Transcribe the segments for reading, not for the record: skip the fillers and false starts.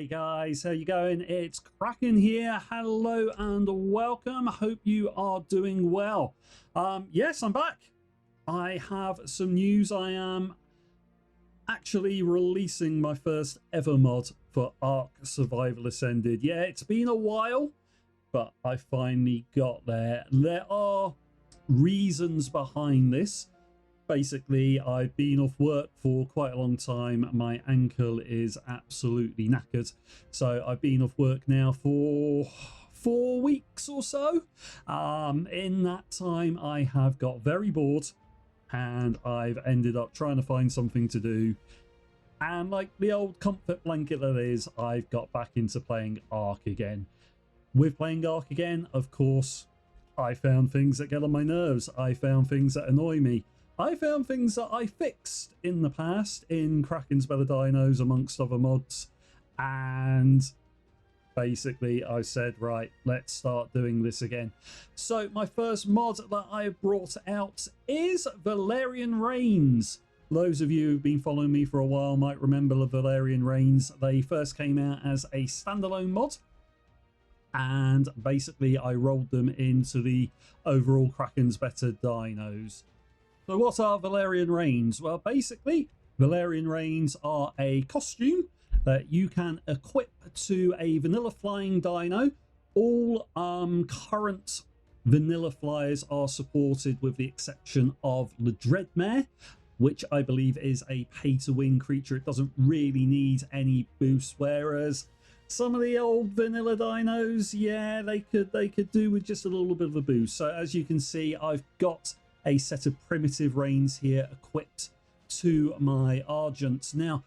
guys, how you going? It's Kraken here. Hello and welcome. Hope you are doing well. Yes, I'm back. I have some news. I am actually releasing my first ever mod for Ark Survival Ascended. Yeah, it's been a while, but I finally got there. There are reasons behind this. Basically, I've been off work for quite a long time. My ankle is absolutely knackered. So I've been off work now for 4 weeks or so. In that time, I have got very bored and I've ended up trying to find something to do. And like the old comfort blanket that is, I've got back into playing Ark again. With playing Ark again, of course, I found things that get on my nerves. I found things that annoy me. I found things that I fixed in the past in Kraken's Better Dinos, amongst other mods, and basically I said, right, let's start doing this again. So my first mod that I brought out is Valyrian Reins. Those of you who've been following me for a while might remember the Valyrian Reins. They first came out as a standalone mod, and basically I rolled them into the overall Kraken's Better Dinos. So what are Valyrian Reins? Well, basically, Valyrian Reins are a costume that you can equip to a vanilla flying dino. All current vanilla flyers are supported with the exception of the Dreadmare, which I believe is a pay-to-win creature. It doesn't really need any boost, whereas some of the old vanilla dinos, yeah, they could do with just a little bit of a boost. So as you can see, I've got a set of primitive reins here equipped to my Argent. Now,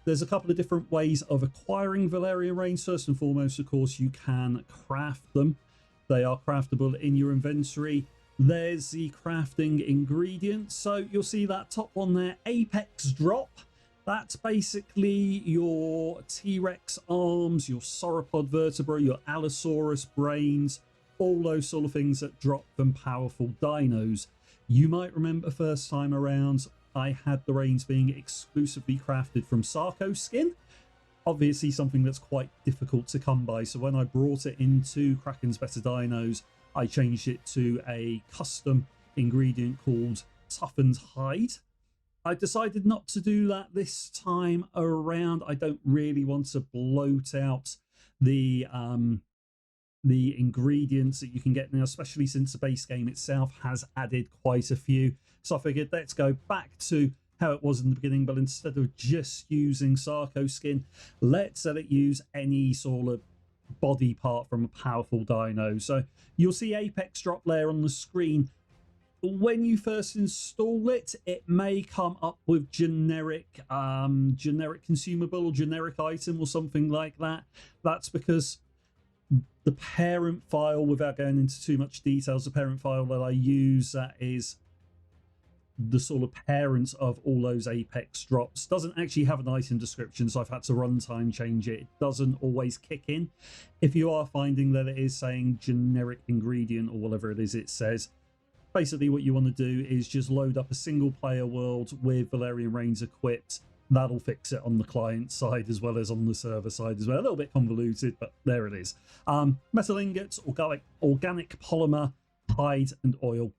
there's a couple of different ways of acquiring Valyrian Reins. First and foremost, of course, you can craft them. They are craftable in your inventory. There's the crafting ingredients. So you'll see that top one there, Apex Drop. That's basically your T-Rex arms, your sauropod vertebra, your Allosaurus brains, all those sort of things that drop from powerful dinos. You might remember first time around, I had the reins being exclusively crafted from Sarco skin. Obviously something that's quite difficult to come by. So when I brought it into Kraken's Better Dinos, I changed it to a custom ingredient called Toughened Hide. I decided not to do that this time around. I don't really want to bloat out the ingredients that you can get now, especially since the base game itself has added quite a few. So I figured let's go back to how it was in the beginning, but instead of just using Sarco skin, let's let it use any sort of body part from a powerful dino. So you'll see Apex Drop there on the screen. When you first install it, it may come up with generic consumable or generic item or something like that. That's because the parent file, without going into too much details, the parent file that I use that is the sort of parent of all those Apex Drops doesn't actually have an item description, so I've had to runtime change it. It doesn't always kick in. If you are finding that it is saying generic ingredient or whatever it is it says, basically what you want to do is just load up a single player world with Valyrian Reins equipped. That'll fix it on the client side as well as on the server side as well. A little bit convoluted, but there it is. Metal ingots, organic polymer, hide, and oil.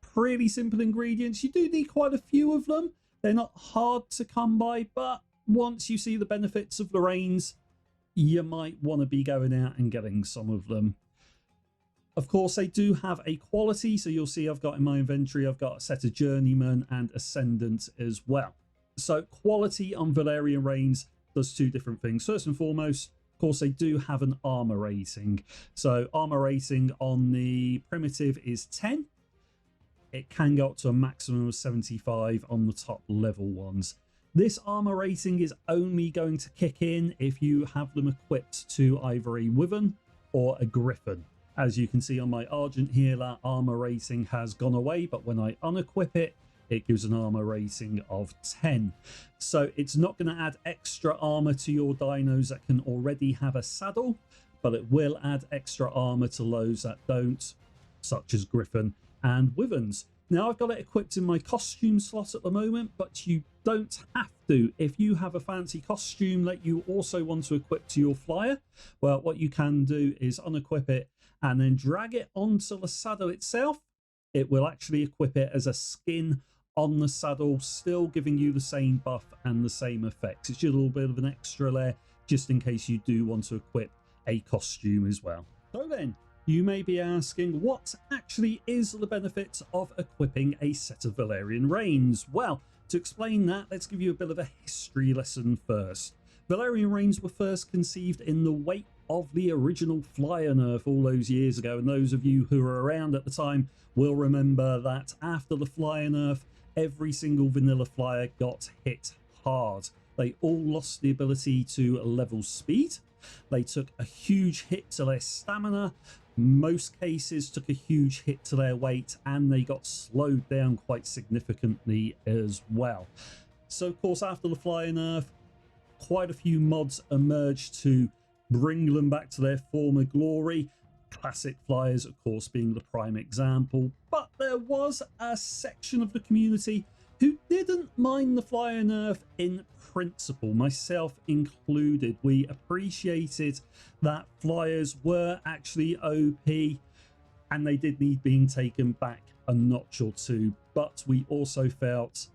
Pretty simple ingredients. You do need quite a few of them. They're not hard to come by, but once you see the benefits of the reins, you might want to be going out and getting some of them. Of course, they do have a quality. So you'll see I've got in my inventory, I've got a set of Journeyman and Ascendant as well. So quality on Valyrian Reins does two different things. First and foremost, of course, they do have an armor rating. So armor rating on the primitive is 10. It can go up to a maximum of 75 on the top level ones. This armor rating is only going to kick in if you have them equipped to either a Wyvern or a Griffin. As you can see on my Argent here, that armor rating has gone away, but when I unequip it, it gives an armor rating of 10. So it's not going to add extra armor to your dinos that can already have a saddle, but it will add extra armor to those that don't, such as Griffin and Wyverns. Now I've got it equipped in my costume slot at the moment, but you don't have to. If you have a fancy costume that you also want to equip to your flyer, well, what you can do is unequip it and then drag it onto the saddle itself. It will actually equip it as a skin on the saddle, still giving you the same buff and the same effects. It's just a little bit of an extra layer just in case you do want to equip a costume as well. So then, you may be asking, what actually is the benefit of equipping a set of Valyrian Reins? Well, to explain that, let's give you a bit of a history lesson first. Valyrian Reins were first conceived in the wake of the original flyer nerf all those years ago, and those of you who were around at the time will remember that after the flyer nerf, every single vanilla flyer got hit hard. They all lost the ability to level speed. They took a huge hit to their stamina. Most cases took a huge hit to their weight, and they got slowed down quite significantly as well. So of course, after the flyer nerf, quite a few mods emerged to bring them back to their former glory. Classic flyers, of course, being the prime example, but there was a section of the community who didn't mind the flyer nerf in principle, myself included. We appreciated that flyers were actually OP and they did need being taken back a notch or two, but we also felt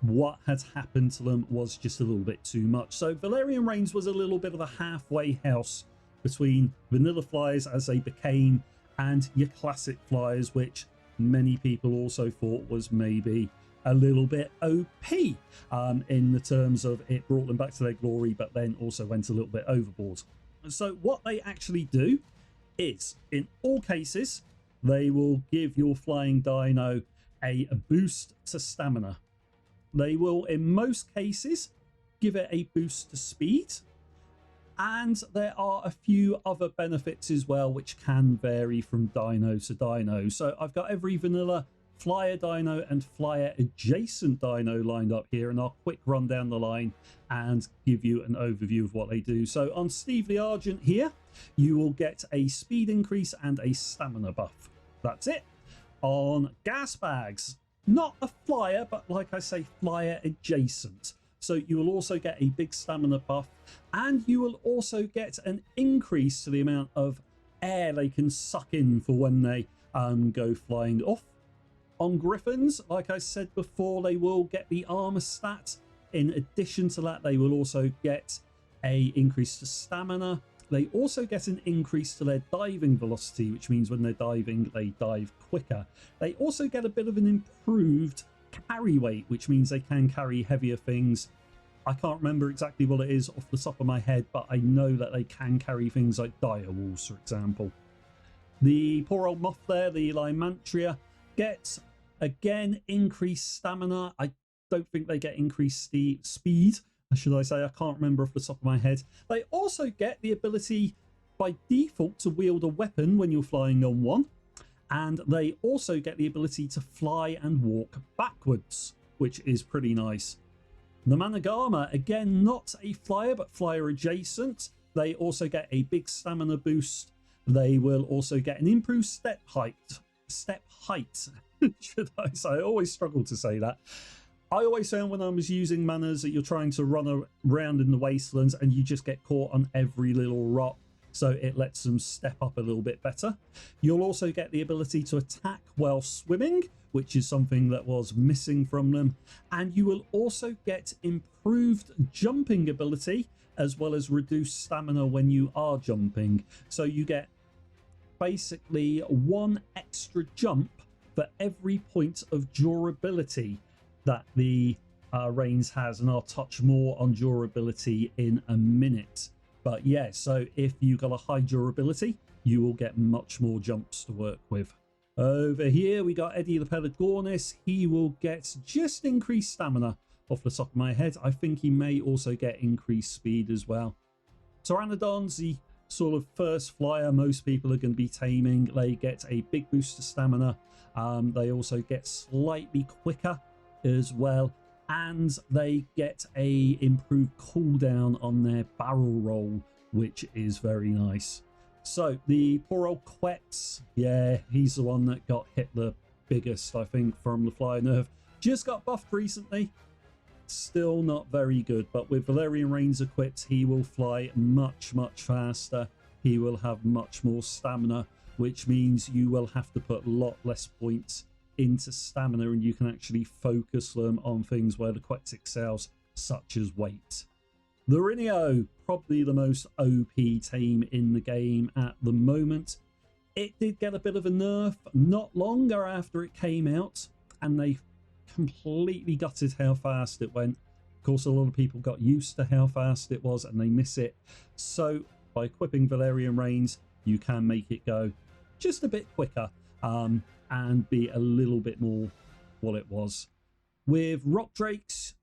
what had happened to them was just a little bit too much. So Valyrian Reins was a little bit of a halfway house between vanilla flyers as they became and your classic flyers, which many people also thought was maybe a little bit OP in the terms of it brought them back to their glory, but then also went a little bit overboard. So what they actually do is, in all cases, they will give your flying dino a boost to stamina. They will, in most cases, give it a boost to speed. And there are a few other benefits as well, which can vary from dino to dino. So I've got every vanilla flyer dino and flyer adjacent dino lined up here, and I'll quick run down the line and give you an overview of what they do. So on Steve the Argent here, you will get a speed increase and a stamina buff. That's it. On gas bags, not a flyer, but like I say, flyer adjacent. So you will also get a big stamina buff, and you will also get an increase to the amount of air they can suck in for when they go flying off. On Griffins, like I said before, they will get the armor stat. In addition to that, they will also get a increase to stamina. They also get an increase to their diving velocity, which means when they're diving, they dive quicker. They also get a bit of an improved carry weight, which means they can carry heavier things. I can't remember exactly what it is off the top of my head, but I know that they can carry things like dire wolves, for example. The poor old moth there, the Lymantria, gets again increased stamina. I don't think they get increased speed, should I say. I can't remember off the top of my head. They also get the ability by default to wield a weapon when you're flying on one, and they also get the ability to fly and walk backwards, which is pretty nice. The Managama, again, not a flyer but flyer adjacent. They also get a big stamina boost. They will also get an improved step height should I say. I always struggle to say that. I always found when I was using manners that you're trying to run around in the wastelands and you just get caught on every little rock, so it lets them step up a little bit better. You'll also get the ability to attack while swimming, which is something that was missing from them, and you will also get improved jumping ability as well as reduced stamina when you are jumping. So you get basically one extra jump for every point of durability that the Reins has, and I'll touch more on durability in a minute. But yeah, so if you got a high durability, you will get much more jumps to work with. Over here we got Eddie the Pelagornis. He will get just increased stamina off the top of my head. I think he may also get increased speed as well. Pteranodon's the sort of first flyer most people are going to be taming. They get a big boost to stamina. They also get slightly quicker as well, and they get a improved cooldown on their barrel roll, which is very nice. So the poor old Quetz, yeah, he's the one that got hit the biggest, I think, from the Flyer nerf. Just got buffed recently. Still not very good, but with Valyrian Reins equipped, he will fly much, much faster. He will have much more stamina, which means you will have to put a lot less points into stamina, and you can actually focus them on things where the quest excels, such as weight. The Rinio, probably the most OP team in the game at the moment. It did get a bit of a nerf not longer after it came out, and they completely gutted how fast it went. Of course, a lot of people got used to how fast it was and they miss it. So by equipping Valyrian Reins, you can make it go just a bit quicker and be a little bit more what it was. With Rock Drakes,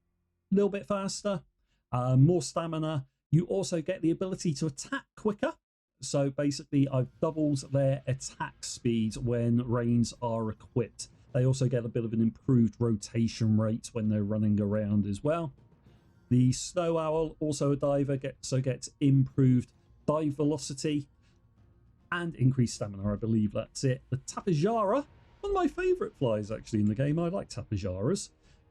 a little bit faster, more stamina. You also get the ability to attack quicker. So basically, I've doubled their attack speed when Reins are equipped. They also get a bit of an improved rotation rate when they're running around as well. The Snow Owl, also a diver, gets improved dive velocity and increased stamina, I believe that's it. The Tapejara, one of my favourite flies actually in the game. I like Tapejaras.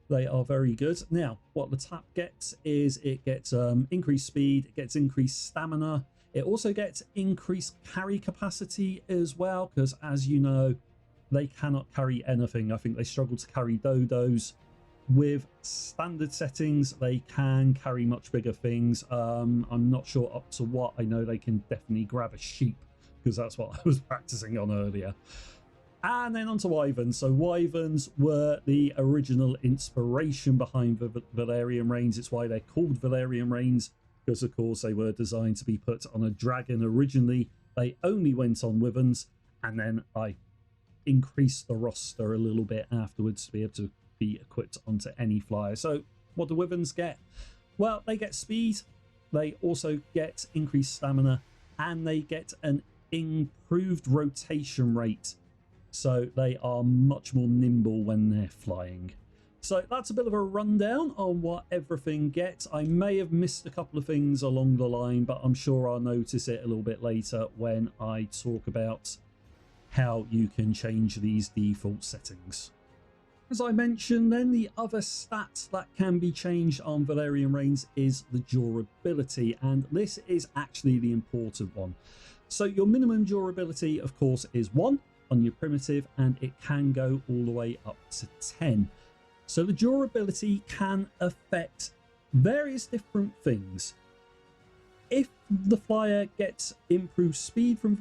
They are very good. Now, what the Tap gets is it gets increased speed, it gets increased stamina. It also gets increased carry capacity as well, because as you know, they cannot carry anything. I think they struggle to carry dodos. With standard settings, they can carry much bigger things. I'm not sure up to what. I know they can definitely grab a sheep, because that's what I was practicing on earlier. And then onto Wyverns. So Wyverns were the original inspiration behind the Valyrian Reins. It's why they're called Valyrian Reins, because of course they were designed to be put on a dragon originally. They only went on Wyverns, and then I increased the roster a little bit afterwards to be able to be equipped onto any flyer. So what do Wyverns get? Well, they get speed, they also get increased stamina, and they get an improved rotation rate. So they are much more nimble when they're flying. So that's a bit of a rundown on what everything gets. I may have missed a couple of things along the line, but I'm sure I'll notice it a little bit later when I talk about how you can change these default settings. As I mentioned, then the other stats that can be changed on Valyrian Reins is the durability, and this is actually the important one. So your minimum durability, of course, is 1 on your primitive, and it can go all the way up to 10. So the durability can affect various different things. If the flyer gets improved speed from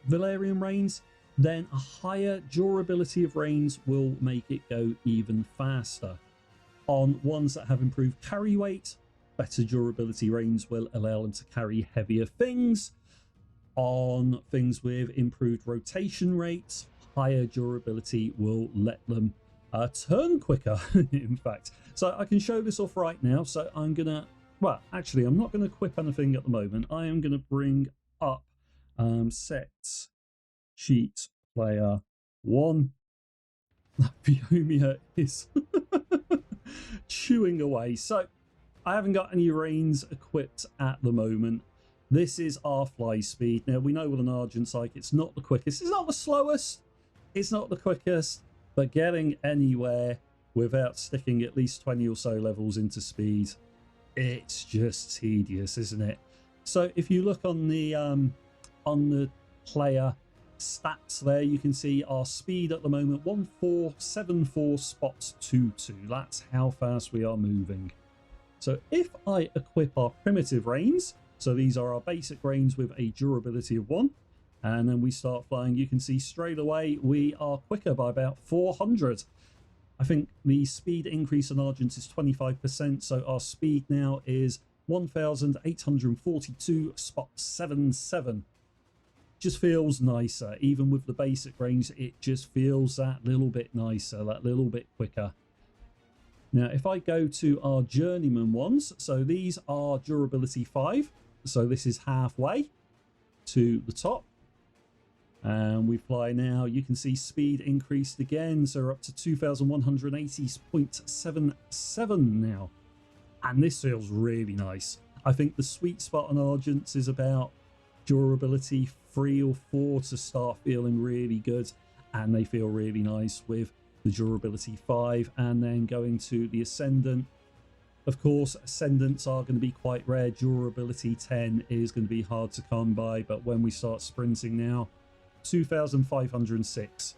Valyrian Reins, then a higher durability of Reins will make it go even faster. On ones that have improved carry weight, better durability Reins will allow them to carry heavier things. On things with improved rotation rates, higher durability will let them turn quicker, in fact. So I can show this off right now. So I'm gonna, well, actually, I'm not going to equip anything at the moment. I am going to bring up sets sheet player 1. Biomia is chewing away. So I haven't got any Reins equipped at the moment. This is our fly speed. Now, we know what an Argent's like. It's not the quickest. It's not the slowest. It's not the quickest. But getting anywhere without sticking at least 20 or so levels into speed, it's just tedious, isn't it? So if you look on the player stats there, you can see our speed at the moment 1474 spots 22. That's how fast we are moving. So if I equip our primitive Reins, so these are our basic Reins with a durability of 1, and then we start flying, you can see straight away we are quicker by about 400. I think the speed increase on Argent is 25%, so our speed now is 1842 spot 77. Just feels nicer. Even with the basic Reins, it just feels that little bit nicer, that little bit quicker. Now, if I go to our journeyman ones, so these are durability 5. So this is halfway to the top. And we fly now. You can see speed increased again. So we're up to 2180.77 now. And this feels really nice. I think the sweet spot on Argents is about durability 3 or 4 to start feeling really good. And they feel really nice with the durability 5, and then going to the Ascendant. Of course, Ascendants are going to be quite rare. Durability 10 is going to be hard to come by, but when we start sprinting now, 2,506.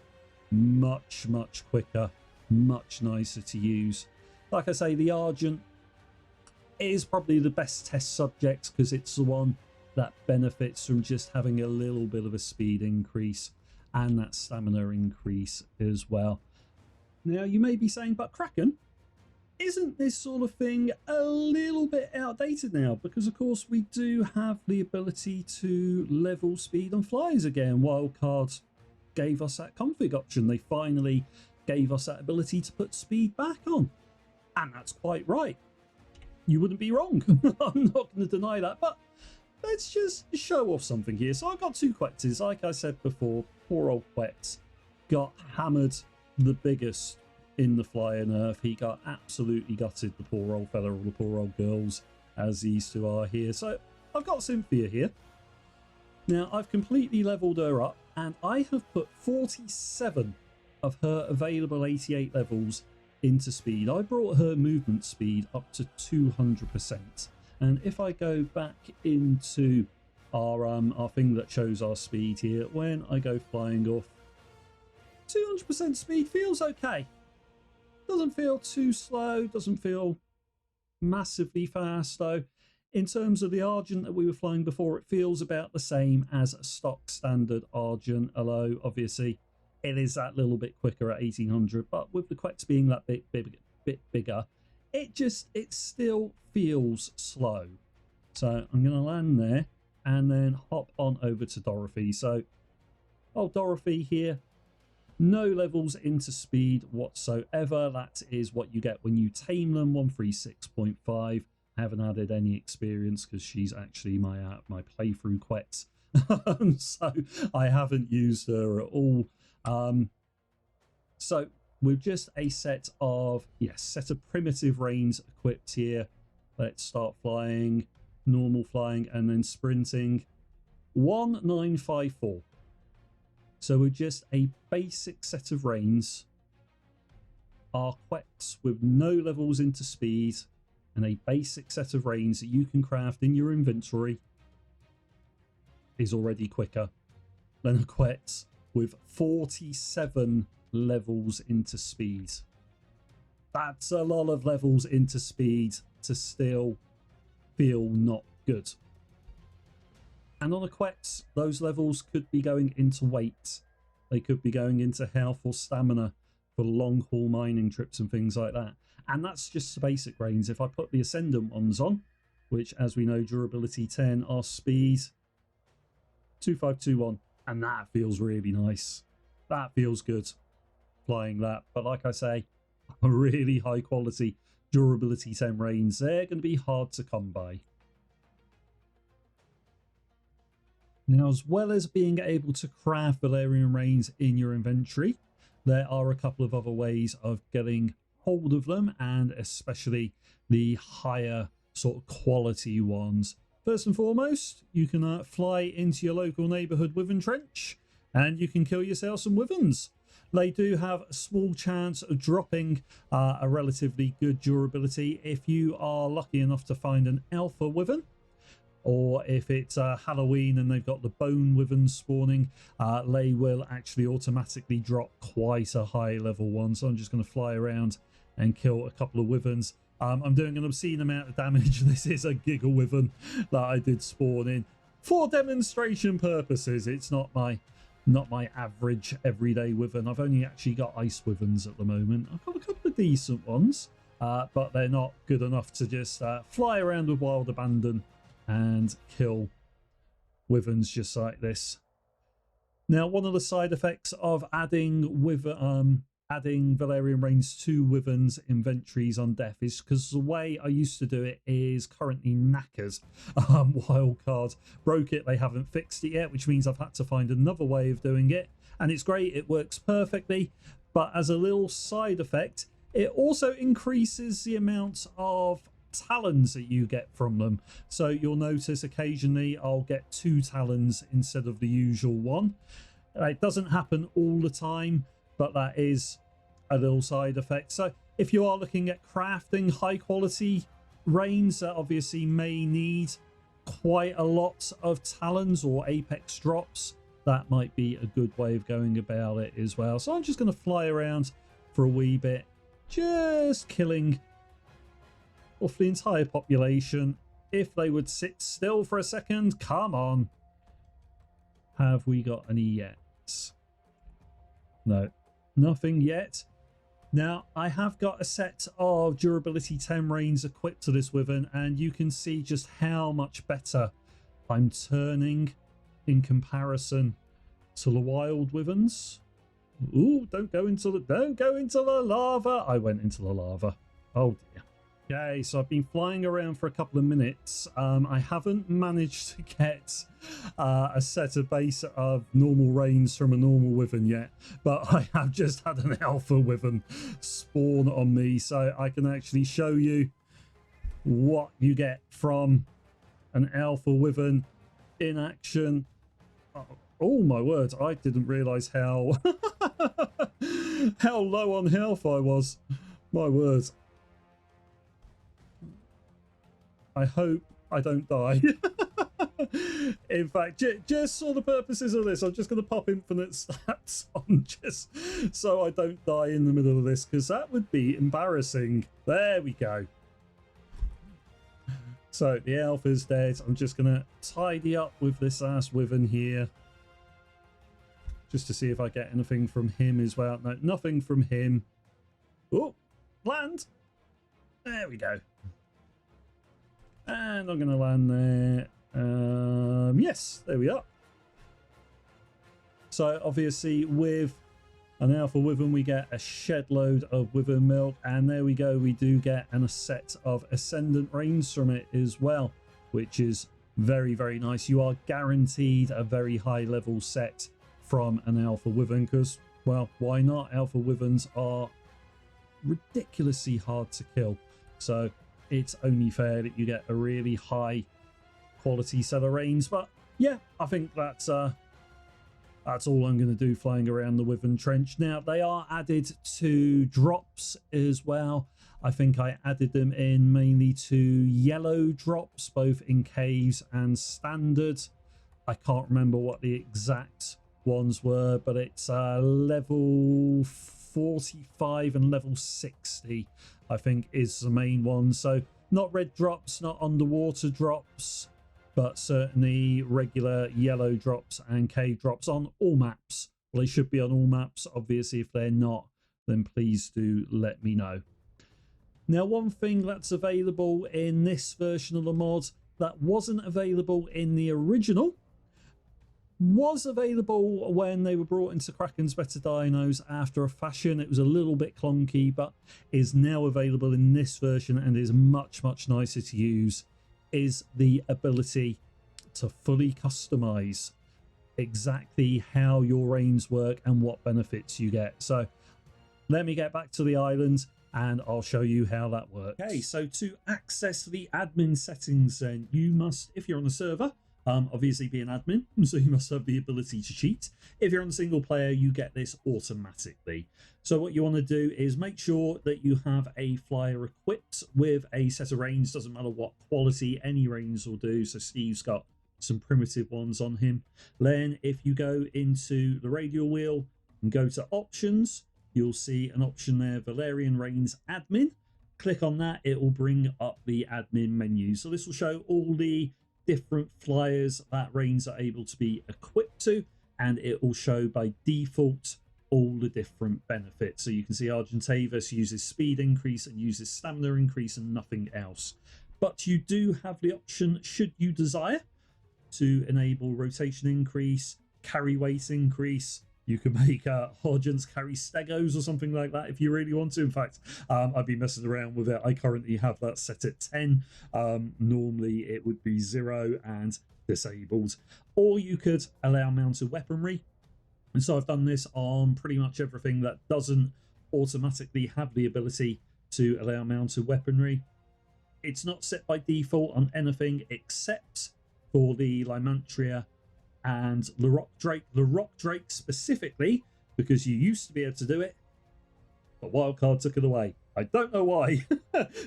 Much, much quicker, much nicer to use. Like I say, the Argent is probably the best test subject because it's the one that benefits from just having a little bit of a speed increase and that stamina increase as well. Now, you may be saying, but Kraken, isn't this sort of thing a little bit outdated now? Because, of course, we do have the ability to level speed and flies again. Wildcards gave us that config option. They finally gave us that ability to put speed back on. And that's quite right. You wouldn't be wrong. I'm not going to deny that. But let's just show off something here. So I've got two Quetzes. Like I said before, poor old Quetz got hammered the biggest in the flying earth. He got absolutely gutted, the poor old fella, or the poor old girls, as these two are here. So I've got Cynthia here. Now, I've completely leveled her up, and I have put 47 of her available 88 levels into speed. I brought her movement speed up to 200%. And if I go back into our thing that shows our speed here, when I go flying off, 200% speed feels okay. Doesn't feel too slow, doesn't feel massively fast though. In terms of the Argent that we were flying before, it feels about the same as a stock standard Argent, although obviously it is that little bit quicker at 1800, but with the Quetz being that bit bigger, it still feels slow. So I'm going to land there and then hop on over to Dorothy. So, Dorothy here, no levels into speed whatsoever. That is what you get when you tame them, 136.5. I haven't added any experience because she's actually my playthrough Quetz. So I haven't used her at all. So with just a set of primitive reins equipped here, let's start flying, normal flying, and then sprinting. 1954. So with just a basic set of reins, our Quetz with no levels into speed and a basic set of reins that you can craft in your inventory is already quicker than a Quetz with 47 levels into speed. That's a lot of levels into speed to still feel not good. And on a Quetz, those levels could be going into weight. They could be going into health or stamina for long haul mining trips and things like that. And that's just the basic reins. If I put the Ascendant ones on, which as we know, durability 10, our speed 2521, and that feels really nice. That feels good flying that. But like I say, a really high quality durability 10 reins, they're going to be hard to come by. Now, as well as being able to craft Valyrian Reins in your inventory, there are a couple of other ways of getting hold of them, and especially the higher sort of quality ones. First and foremost, you can fly into your local neighborhood wyvern trench and you can kill yourself some wyverns. They do have a small chance of dropping a relatively good durability if you are lucky enough to find an alpha wyvern, or if it's Halloween and they've got the bone wyverns spawning, they will actually automatically drop quite a high level one. So I'm just going to fly around and kill a couple of wyverns. I'm doing an obscene amount of damage. This is a giga wyvern that I did spawn in for demonstration purposes. It's not my average everyday wyvern. I've only actually got ice wyverns at the moment. I've got a couple of decent ones, but they're not good enough to just fly around with wild abandon and kill wyverns just like this. Now, one of the side effects of adding Valyrian Reins to wyverns inventories on death is because the way I used to do it is currently knackers. Wildcard broke it, they haven't fixed it yet, which means I've had to find another way of doing it, and it's great, it works perfectly, but as a little side effect, it also increases the amount of talons that you get from them. So you'll notice occasionally I'll get 2 talons instead of the usual one. It doesn't happen all the time, but that is a little side effect. So if you are looking at crafting high quality reins that obviously may need quite a lot of talons or apex drops, that might be a good way of going about it as well. So I'm just going to fly around for a wee bit, just killing off the entire population. If they would sit still for a second, come on. Have we got any yet? No, nothing yet. Now, I have got a set of durability 10 reins equipped to this wyvern, and you can see just how much better I'm turning in comparison to the wild wyverns. Ooh, don't go into the lava. I went into the lava. Oh dear. Okay, so I've been flying around for a couple of minutes. I haven't managed to get a set of base of normal reins from a normal wyvern yet, but I have just had an alpha wyvern spawn on me, so I can actually show you what you get from an alpha wyvern in action. Oh my word, I didn't realize how how low on health I was. My word. I hope I don't die. In fact, just for the purposes of this, I'm just going to pop infinite stats on just so I don't die in the middle of this, because that would be embarrassing. There we go. So the alpha's dead. I'm just going to tidy up with this ass wyvern here, just to see if I get anything from him as well. No, nothing from him. Oh, land. There we go. And I'm going to land there. Yes, there we are. So obviously with an alpha wyvern, we get a shed load of wyvern milk. And there we go. We do get a set of ascendant reins from it as well, which is very, very nice. You are guaranteed a very high level set from an alpha wyvern because, well, why not? Alpha wyverns are ridiculously hard to kill. So it's only fair that you get a really high quality set of reins. But yeah, I think that's all I'm going to do flying around the Wyvern Trench. Now, they are added to drops as well. I think I added them in mainly to yellow drops, both in caves and standard. I can't remember what the exact ones were, but it's level 45 and level 60, I think, is the main one. So not red drops, not underwater drops, but certainly regular yellow drops and cave drops on all maps. Well, they should be on all maps. Obviously, if they're not, then please do let me know. Now, one thing that's available in this version of the mod that wasn't available in the original was available when they were brought into Kraken's Better Dinos after a fashion. It was a little bit clunky, but is now available in this version and is much, much nicer to use, is the ability to fully customize exactly how your reins work and what benefits you get. So let me get back to the island and I'll show you how that works. Okay, so to access the admin settings, then you must, if you're on the server, obviously be an admin, so you must have the ability to cheat. If you're on single player, you get this automatically. So what you want to do is make sure that you have a flyer equipped with a set of reins. Doesn't matter what quality, any reins will do. So Steve's got some primitive ones on him. Then if you go into the radial wheel and go to options, you'll see an option there, Valyrian Reins admin. Click on that, it will bring up the admin menu. So this will show all the different flyers that reins are able to be equipped to, and it will show by default all the different benefits. So you can see Argentavis uses speed increase and uses stamina increase and nothing else. But you do have the option, should you desire, to enable rotation increase, carry weight increase. You can make Hodgins carry stegos or something like that if you really want to. In fact, I've been messing around with it. I currently have that set at 10. Normally it would be 0 and disabled. Or you could allow mounted weaponry. And so I've done this on pretty much everything that doesn't automatically have the ability to allow mounted weaponry. It's not set by default on anything except for the Lymantria and the Rock Drake specifically, because you used to be able to do it, but wildcard took it away. I don't know why.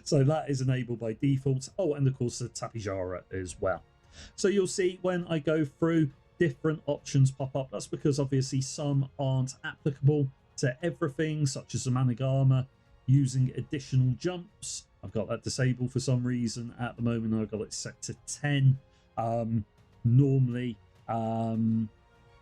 So that is enabled by default. Oh, and of course the Tapijara as well. So you'll see when I go through, different options pop up. That's because obviously some aren't applicable to everything, such as the Managama using additional jumps. I've got that disabled for some reason at the moment. I've got it set to 10. Normally, oh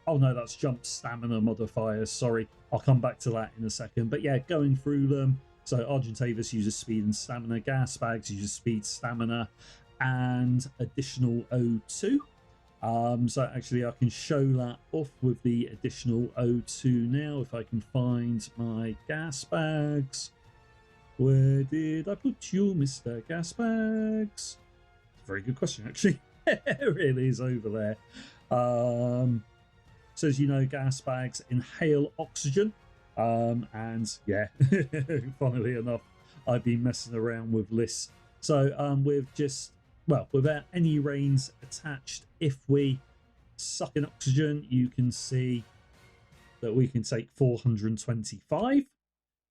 no, that's jump stamina modifiers. Sorry, I'll come back to that in a second. But yeah, going through them. So Argentavis uses speed and stamina. Gas bags uses speed, stamina, and additional O2. So actually I can show that off with the additional O2 now. If I can find my gas bags. Where did I put you, Mr. Gas Bags? Very good question, actually. It really is over there. So as you know, gas bags inhale oxygen. And yeah, funnily enough, I've been messing around with lists. So with just, well, without any reins attached, if we suck in oxygen, you can see that we can take 425.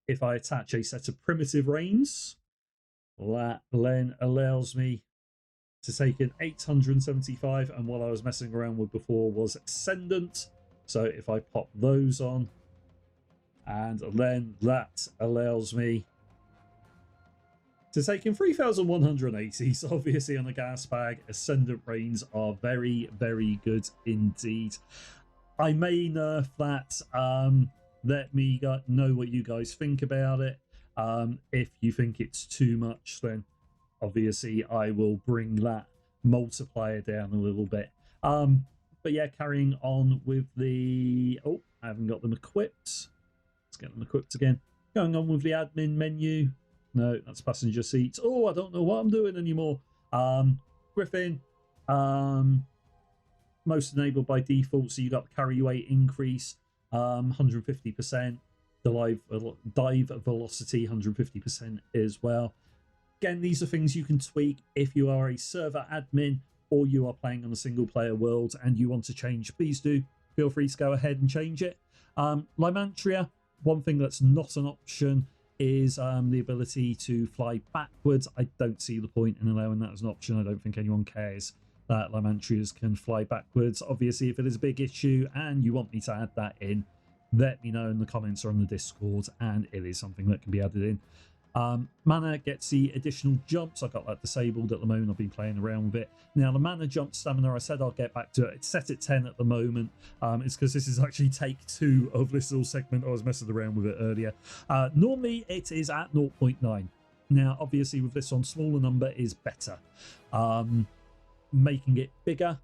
If I attach a set of primitive reins, that then allows me to take in 875, and what I was messing around with before was ascendant. So if I pop those on, and then that allows me to take in 3,180. So obviously on a gas bag, ascendant reins are very, very good indeed. I may nerf that. Let me know what you guys think about it. If you think it's too much, then obviously I will bring that multiplier down a little bit. But yeah, carrying on with the... Oh, I haven't got them equipped. Let's get them equipped again. Going on with the admin menu. No, that's passenger seats. Oh, I don't know what I'm doing anymore. Griffin. Most enabled by default, so you got the carry weight increase. 150%, the dive velocity 150% as well. Again, these are things you can tweak if you are a server admin or you are playing on a single player world and you want to change. Please do feel free to go ahead and change it. Lymantria, one thing that's not an option is the ability to fly backwards. I don't see the point in allowing that as an option. I don't think anyone cares that Lymantrias can fly backwards. Obviously, if it is a big issue and you want me to add that in, let me know in the comments or on the Discord, and it is something that can be added in. Mana gets the additional jumps. I've got that disabled at the moment. I've been playing around with it. Now, the mana jump stamina, I said I'll get back to it. It's set at 10 at the moment. It's because this is actually take 2 of this little segment. I was messing around with it earlier. Normally, it is at 0.9. Now, obviously, with this one, smaller number is better. Making it bigger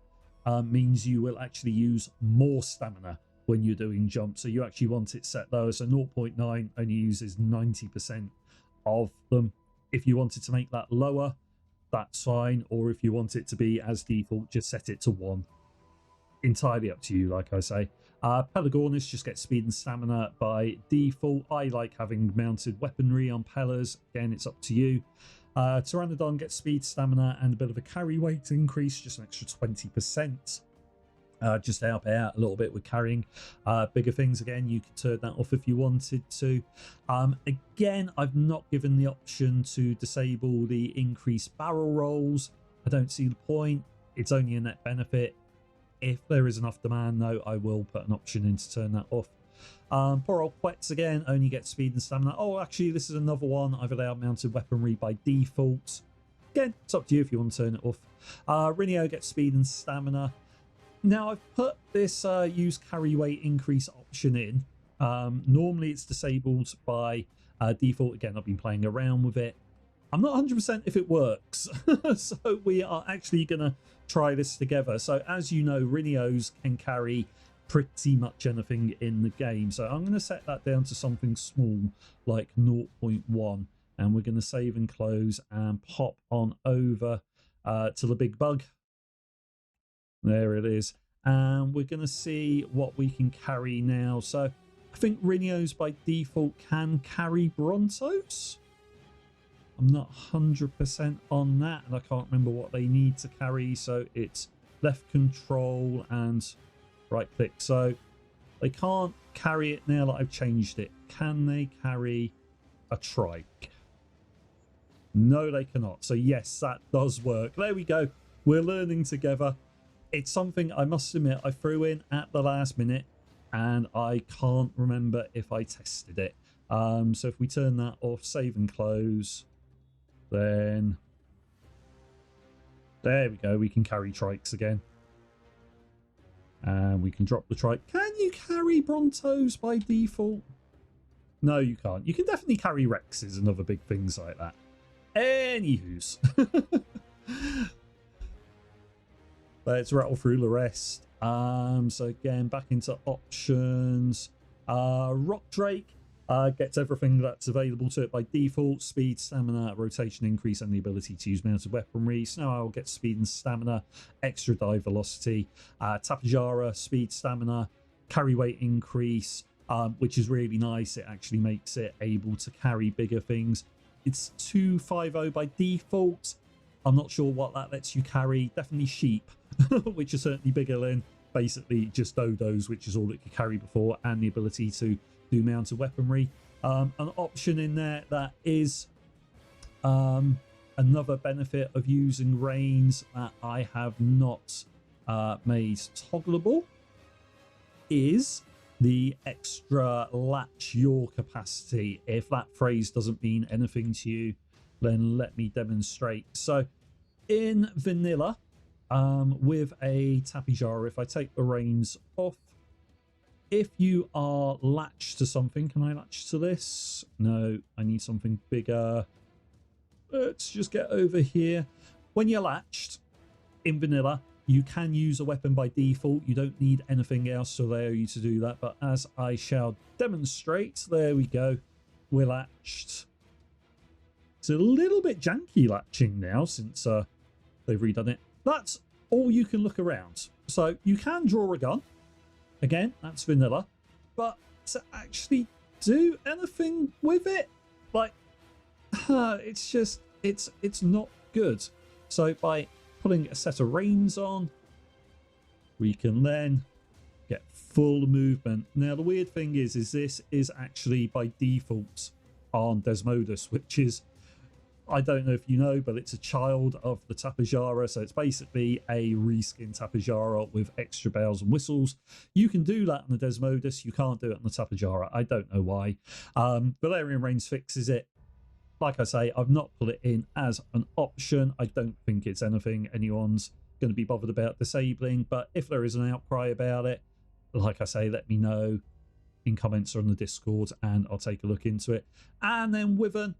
means you will actually use more stamina when you're doing jumps. So you actually want it set lower. So 0.9 only uses 90% of them. If you wanted to make that lower, that's fine. Or if you want it to be as default, just set it to 1. Entirely up to you, like I say. Pelagornis just gets speed and stamina by default. I like having mounted weaponry on Pellas. Again, it's up to you. Pteranodon gets speed, stamina, and a bit of a carry weight increase, just an extra 20%. Just to help out a little bit with carrying bigger things. Again, you could turn that off if you wanted to. Again, I've not given the option to disable the increased barrel rolls. I don't see the point. It's only a net benefit. If there is enough demand, though, I will put an option in to turn that off. Poor old Quetz again only gets speed and stamina. Oh, actually, this is another one. I've allowed mounted weaponry by default. Again, it's up to you if you want to turn it off. Rinio gets speed and stamina. Now, I've put this use carry weight increase option in. Normally, it's disabled by default. Again, I've been playing around with it. I'm not 100% if it works. So we are actually going to try this together. So as you know, Rinios can carry pretty much anything in the game. So I'm going to set that down to something small like 0.1. And we're going to save and close and pop on over to the big bug. There it is. And we're going to see what we can carry now. So I think Rinios by default can carry Brontos. I'm not 100% on that, and I can't remember what they need to carry. So it's left control and right click. So they can't carry it now that I've changed it. Can they carry a trike? No, they cannot. So yes, that does work. There we go. We're learning together. It's something I must admit I threw in at the last minute, and I can't remember if I tested it. So if we turn that off, save and close, then there we go. We can carry trikes again. And we can drop the trike. Can you carry Brontos by default? No, you can't. You can definitely carry Rexes and other big things like that. Anywho's. Let's rattle through the rest. So again, back into options. Rock Drake gets everything that's available to it by default: speed, stamina, rotation increase, and the ability to use mounted weaponry. Snow Owl gets speed and stamina, extra dive velocity. Tapejara, speed, stamina, carry weight increase, which is really nice. It actually makes it able to carry bigger things. It's 250 by default. I'm not sure what that lets you carry. Definitely sheep, which are certainly bigger than basically just dodos, which is all it could carry before, and the ability to do mounted weaponry. An option in there that is another benefit of using reins that I have not made toggleable is the extra latch yaw capacity. If that phrase doesn't mean anything to you, then let me demonstrate. So in vanilla, with a Tapejara, if I take the reins off, if you are latched to something, can I latch to this? No, I need something bigger. Let's just get over here. When you're latched in vanilla, you can use a weapon by default. You don't need anything else to allow you to do that. But as I shall demonstrate, there we go. We're latched. It's a little bit janky latching now since they've redone it. That's all you can look around. So you can draw a gun. Again, that's vanilla. But to actually do anything with it, like, it's just, it's not good. So by putting a set of reins on, we can then get full movement. Now the weird thing is this is actually by default on Desmodus, which is, I don't know if you know, but it's a child of the Tapejara, so it's basically a reskin Tapejara with extra bells and whistles. You can do that on the Desmodus, you can't do it on the Tapejara. I don't know why. Valyrian Reins fixes it. Like I say, I've not put it in as an option. I don't think it's anything anyone's going to be bothered about disabling, but if there is an outcry about it, like I say, let me know in comments or on the Discord and I'll take a look into it. And then with a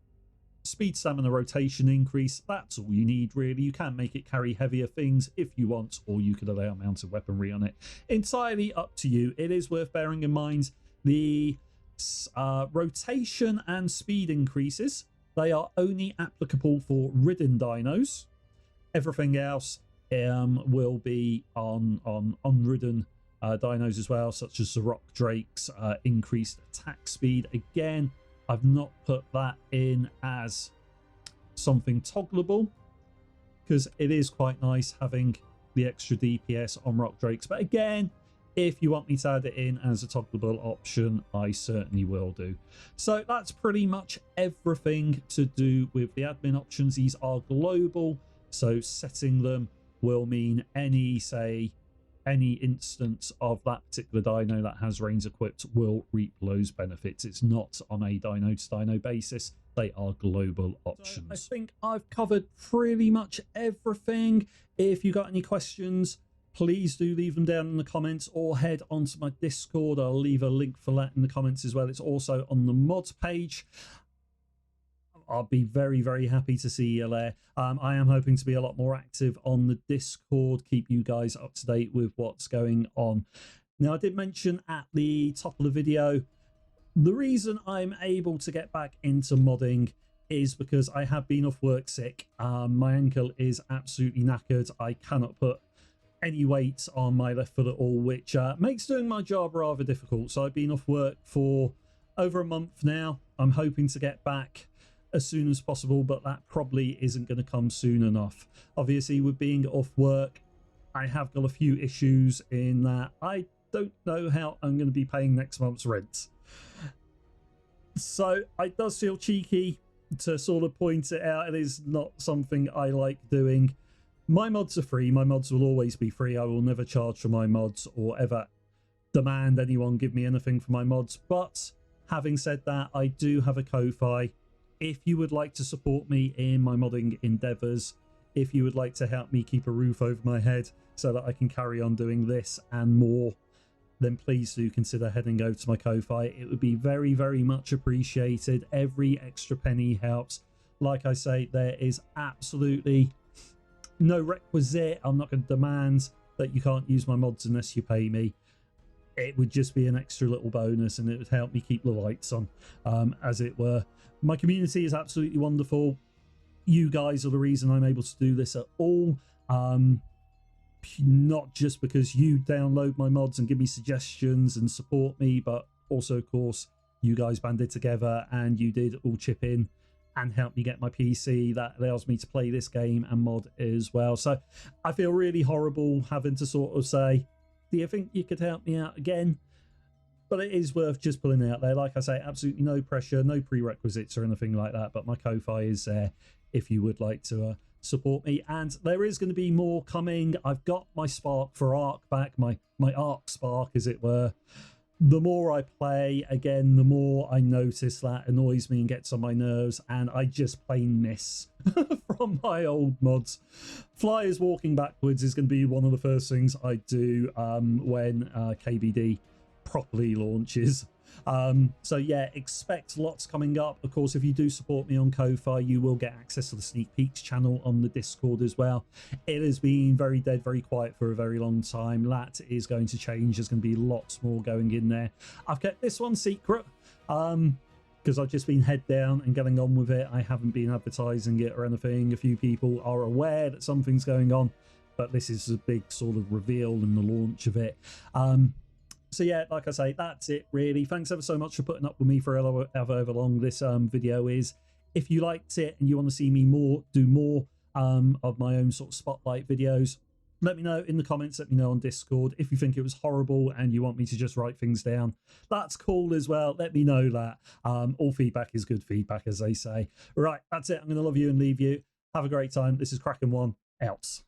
speed, stamina, rotation increase, that's all you need really. You can make it carry heavier things if you want, or you could allow mounted weaponry on it. Entirely up to you. It is worth bearing in mind the rotation and speed increases. They are only applicable for ridden dinos. Everything else will be on unridden dinos as well, such as the Rock Drakes, increased attack speed. Again, I've not put that in as something toggleable because it is quite nice having the extra DPS on Rock Drakes. But again, if you want me to add it in as a toggleable option, I certainly will do. So that's pretty much everything to do with the admin options. These are global, so setting them will mean any instance of that particular dino that has reins equipped will reap those benefits. It's not on a dino to dino basis. They are global options. So I think I've covered pretty much everything. If you got any questions, please do leave them down in the comments or head onto my Discord. I'll leave a link for that in the comments as well. It's also on the mods page. I'll be very, very happy to see you there. I am hoping to be a lot more active on the Discord, keep you guys up to date with what's going on. Now, I did mention at the top of the video, the reason I'm able to get back into modding is because I have been off work sick. My ankle is absolutely knackered. I cannot put any weight on my left foot at all, which makes doing my job rather difficult. So I've been off work for over a month now. I'm hoping to get back as soon as possible, but that probably isn't going to come soon enough. Obviously, with being off work, I have got a few issues in that I don't know how I'm going to be paying next month's rent. So it does feel cheeky to sort of point it out. It is not something I like doing. My mods are free. My mods will always be free. I will never charge for my mods or ever demand anyone give me anything for my mods. But having said that, I do have a Ko-Fi. If you would like to support me in my modding endeavors, if you would like to help me keep a roof over my head so that I can carry on doing this and more, then please do consider heading over to my Ko-Fi. It would be very, very much appreciated. Every extra penny helps. Like I say, there is absolutely no requisite. I'm not going to demand that you can't use my mods unless you pay me. It would just be an extra little bonus, and it would help me keep the lights on, as it were. My community is absolutely wonderful. You guys are the reason I'm able to do this at all. Not just because you download my mods and give me suggestions and support me, but also, of course, you guys banded together and you did all chip in and help me get my PC that allows me to play this game and mod as well. So I feel really horrible having to sort of say, do you think you could help me out again? But it is worth just pulling out there. Like I say, absolutely no pressure, no prerequisites or anything like that. But my Ko-Fi is there if you would like to support me. And there is going to be more coming. I've got my spark for Arc back, my Arc spark, as it were. The more I play, again, the more I notice that annoys me and gets on my nerves, and I just plain miss from my old mods. Flyers walking backwards is going to be one of the first things I do when KBD properly launches. So yeah, expect lots coming up. Of course, if you do support me on Ko-Fi, you will get access to the Sneak Peeks channel on the Discord as well. It has been very dead, very quiet for a very long time. That is going to change. There's going to be lots more going in there. I've kept this one secret because I've just been head down and getting on with it. I haven't been advertising it or anything. A few people are aware that something's going on, but this is a big sort of reveal in the launch of it. So yeah, like I say, that's it really. Thanks ever so much for putting up with me for however long this video is. If you liked it and you want to see me do more of my own sort of spotlight videos, let me know in the comments. Let me know on Discord. If you think it was horrible and you want me to just write things down, that's cool as well. Let me know that. All feedback is good feedback, as they say. Right, that's it. I'm going to love you and leave you. Have a great time. This is Kraken 1 out.